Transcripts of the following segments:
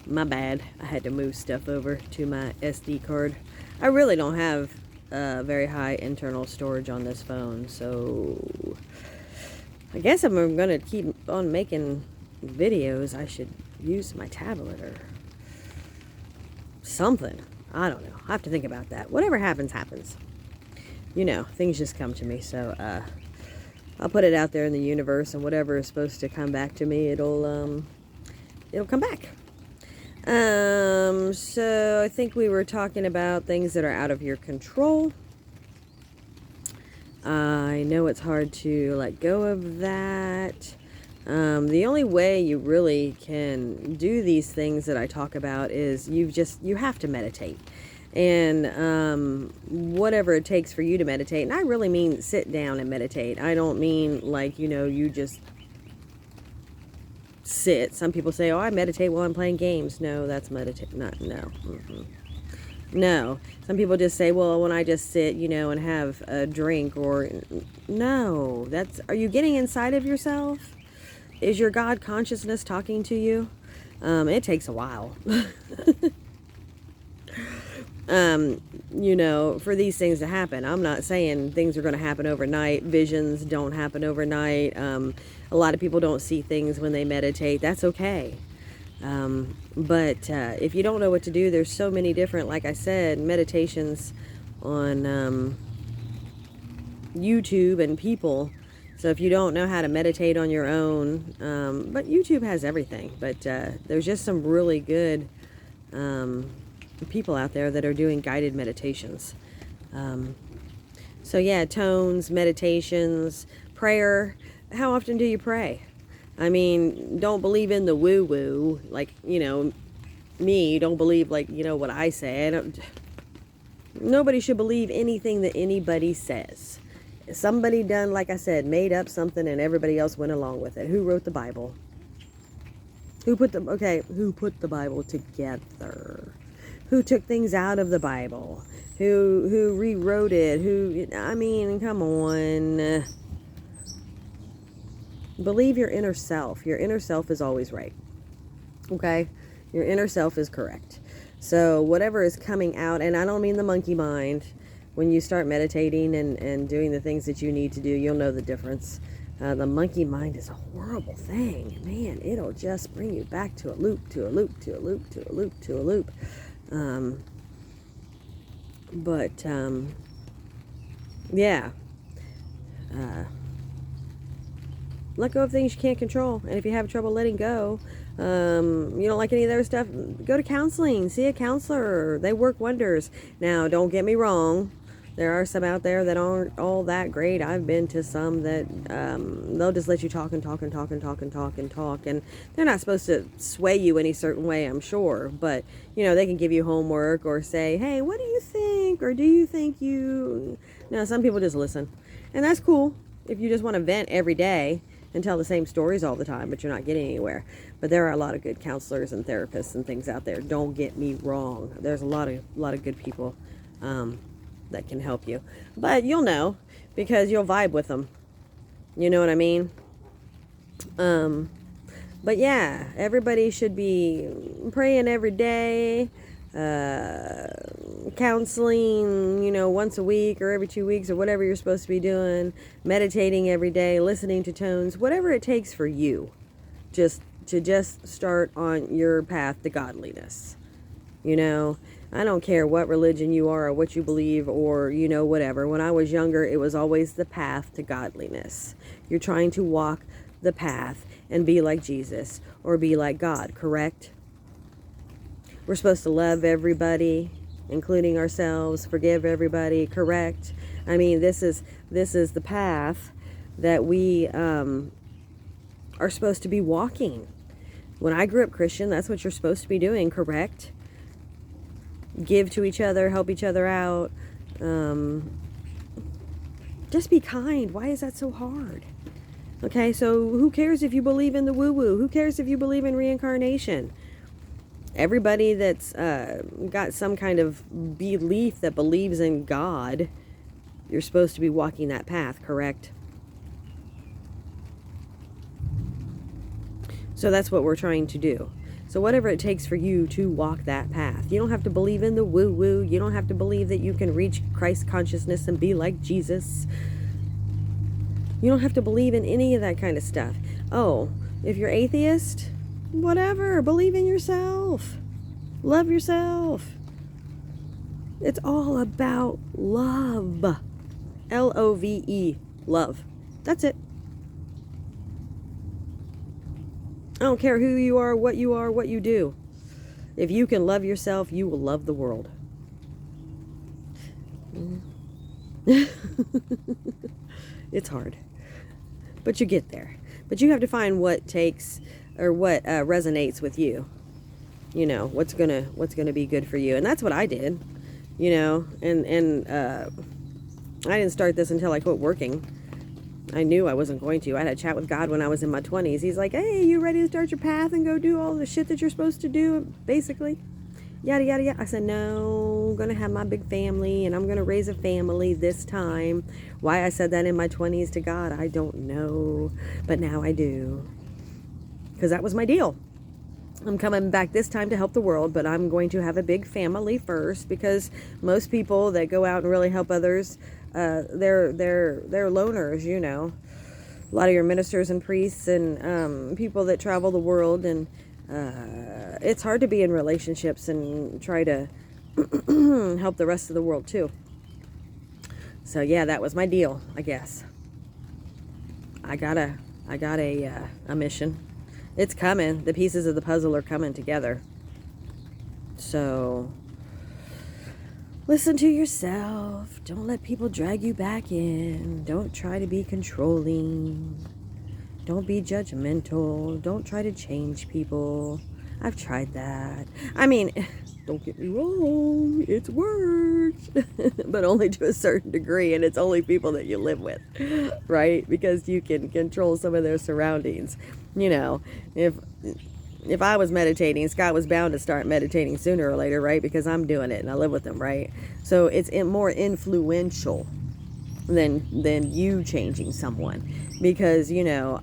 My bad. I had to move stuff over to my SD card. I really don't have very high internal storage on this phone, so I guess if I'm going to keep on making videos, I should use my tablet or something. I don't know. I have to think about that. Whatever happens, happens. You know, things just come to me, so I'll put it out there in the universe, and whatever is supposed to come back to me, it'll come back. So I think we were talking about things that are out of your control. I know it's hard to let go of that. The only way you really can do these things that I talk about is you have to meditate. And whatever it takes for you to meditate, and I really mean sit down and meditate. I don't mean like, you just sit. Some people say, oh, I meditate while I'm playing games. No, that's meditate. No. Mm-mm. No. Some people just say, well, when I just sit, and have a drink, or no, are you getting inside of yourself? Is your God consciousness talking to you? It takes a while. For these things to happen. I'm not saying things are going to happen overnight. Visions don't happen overnight. A lot of people don't see things when they meditate. That's okay. But if you don't know what to do, there's so many different, like I said, meditations on YouTube and people. So if you don't know how to meditate on your own, but YouTube has everything. But there's just some really good people out there that are doing guided meditations. So yeah, tones, meditations, prayer. How often do you pray? I mean, don't believe in the woo-woo, like, me, don't believe, like, what I say. Nobody should believe anything that anybody says. Somebody done, like I said, made up something and everybody else went along with it. Who wrote the Bible? Who put the Bible together? Who took things out of the Bible? Who rewrote it? Come on. Believe your inner self. Your inner self is always right. Okay? Your inner self is correct. So whatever is coming out, and I don't mean the monkey mind. When you start meditating and doing the things that you need to do, you'll know the difference. The monkey mind is a horrible thing. Man, it'll just bring you back to a loop, to a loop, to a loop, to a loop, to a loop. Yeah. Let go of things you can't control. And if you have trouble letting go, you don't like any of their stuff, go to counseling. See a counselor. They work wonders. Now, don't get me wrong. There are some out there that aren't all that great. I've been to some that they'll just let you talk and talk and talk and talk and talk and talk. And they're not supposed to sway you any certain way, I'm sure. But, they can give you homework or say, hey, what do you think? Or do you think you... No, some people just listen. And that's cool if you just want to vent every day and tell the same stories all the time, but you're not getting anywhere. But there are a lot of good counselors and therapists and things out there. Don't get me wrong. There's a lot of good people that can help you. But you'll know because you'll vibe with them. You know what I mean? But yeah, everybody should be praying every day, counseling, once a week or every 2 weeks or whatever you're supposed to be doing, meditating every day, listening to tones, whatever it takes for you, just start on your path to godliness. I don't care what religion you are or what you believe or, whatever. When I was younger, it was always the path to godliness. You're trying to walk the path and be like Jesus or be like God, correct? We're supposed to love everybody, including ourselves, forgive everybody, correct? This is the path that we are supposed to be walking. When I grew up Christian, that's what you're supposed to be doing, correct? Give to each other, help each other out. Just be kind. Why is that so hard? Okay, so who cares if you believe in the woo-woo? Who cares if you believe in reincarnation? Everybody that's got some kind of belief that believes in God, you're supposed to be walking that path, correct? So that's what we're trying to do. So whatever it takes for you to walk that path. You don't have to believe in the woo-woo. You don't have to believe that you can reach Christ consciousness and be like Jesus. You don't have to believe in any of that kind of stuff. Oh, if you're atheist, whatever. Believe in yourself. Love yourself. It's all about love. Love. Love. That's it. I don't care who you are, what you do. If you can love yourself, you will love the world. It's hard. But you get there. But you have to find what takes or what resonates with you. You know, what's gonna be good for you. And that's what I did. You know, and I didn't start this until I quit working. I knew I wasn't going to. I had a chat with God when I was in my 20s. He's like, hey, you ready to start your path and go do all the shit that you're supposed to do, basically? Yada, yada, yada. I said, no, I'm going to have my big family, and I'm going to raise a family this time. Why I said that in my 20s to God, I don't know. But now I do. Because that was my deal. I'm coming back this time to help the world, but I'm going to have a big family first, because most people that go out and really help others, they're loners, you know. A lot of your ministers and priests and people that travel the world, and it's hard to be in relationships and try to help the rest of the world too. So yeah, that was my deal, I guess. I got a mission. It's coming. The pieces of the puzzle are coming together. So listen to yourself. Don't let people drag you back in. Don't try to be controlling. Don't be judgmental. Don't try to change people. I've tried that. I mean, don't get me wrong, it's worked. But only to a certain degree, and it's only people that you live with, right? Because you can control some of their surroundings. You know, if I was meditating, Scott was bound to start meditating sooner or later, right? Because I'm doing it and I live with him, right? So it's more influential than you changing someone, because, you know,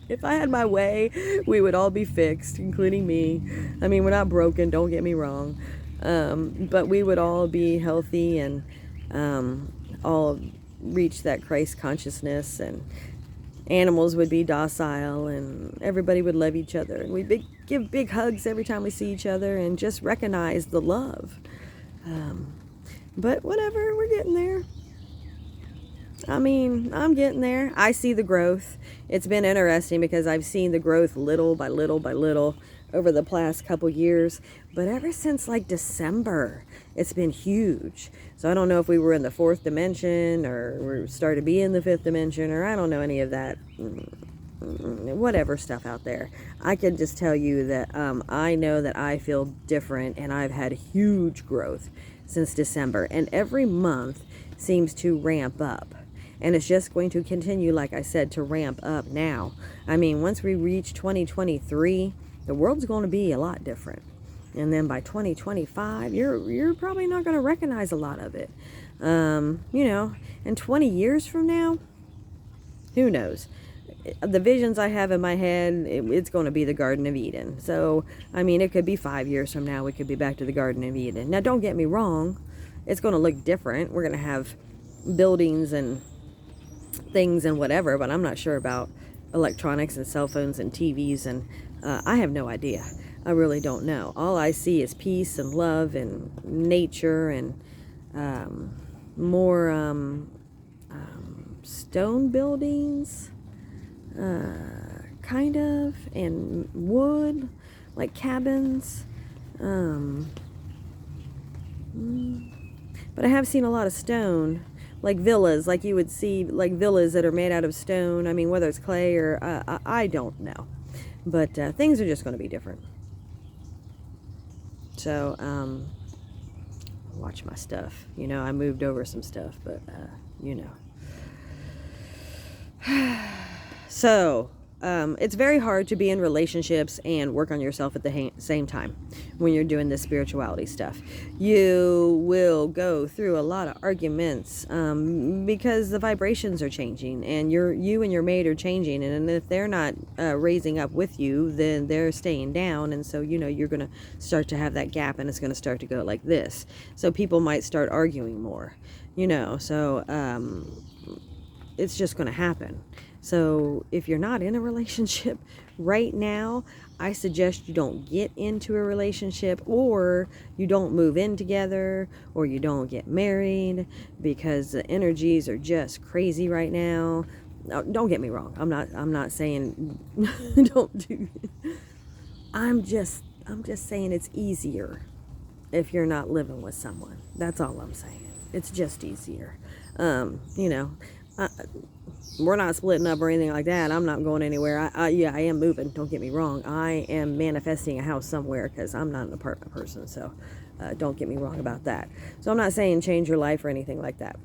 if I had my way, we would all be fixed, including me. I mean, we're not broken, don't get me wrong, but we would all be healthy and all reach that Christ consciousness, and animals would be docile, and everybody would love each other, and we'd give big hugs every time we see each other, and just recognize the love. But whatever, we're getting there. I mean, I'm getting there. I see the growth. It's been interesting because I've seen the growth little by little by little over the past couple years. But ever since like December, it's been huge. So I don't know if we were in the fourth dimension or we started to be in the fifth dimension, or I don't know any of that whatever stuff out there. I can just tell you that I know that I feel different, and I've had huge growth since December. And every month seems to ramp up. And it's just going to continue, like I said, to ramp up now. I mean, once we reach 2023, the world's going to be a lot different. And then by 2025, you're probably not going to recognize a lot of it. You know, and 20 years from now, who knows? The visions I have in my head, it's going to be the Garden of Eden. So, I mean, it could be 5 years from now, we could be back to the Garden of Eden. Now, don't get me wrong. It's going to look different. We're going to have buildings and things and whatever, but I'm not sure about electronics and cell phones and TVs, and I have no idea. I really don't know. All I see is peace and love and nature and more stone buildings, kind of, and wood, like cabins. But I have seen a lot of stone, like villas, like you would see, like villas that are made out of stone. I mean, whether it's clay or, I don't know. But things are just going to be different. So, watch my stuff. You know, I moved over some stuff, but, you know. So, it's very hard to be in relationships and work on yourself at the same time when you're doing this spirituality stuff. You will go through a lot of arguments because the vibrations are changing, and you and your mate are changing, and if they're not raising up with you, then they're staying down, and so you're going to start to have that gap, and it's going to start to go like this. So people might start arguing more, so it's just going to happen. So if you're not in a relationship right now, I suggest you don't get into a relationship, or you don't move in together, or you don't get married, because the energies are just crazy right now. Now, don't get me wrong. I'm not saying don't do it. I'm just saying it's easier if you're not living with someone. That's all I'm saying. It's just easier. We're not splitting up or anything like that. I'm not going anywhere. I am moving. Don't get me wrong. I am manifesting a house somewhere, because I'm not an apartment person. So don't get me wrong about that. So I'm not saying change your life or anything like that.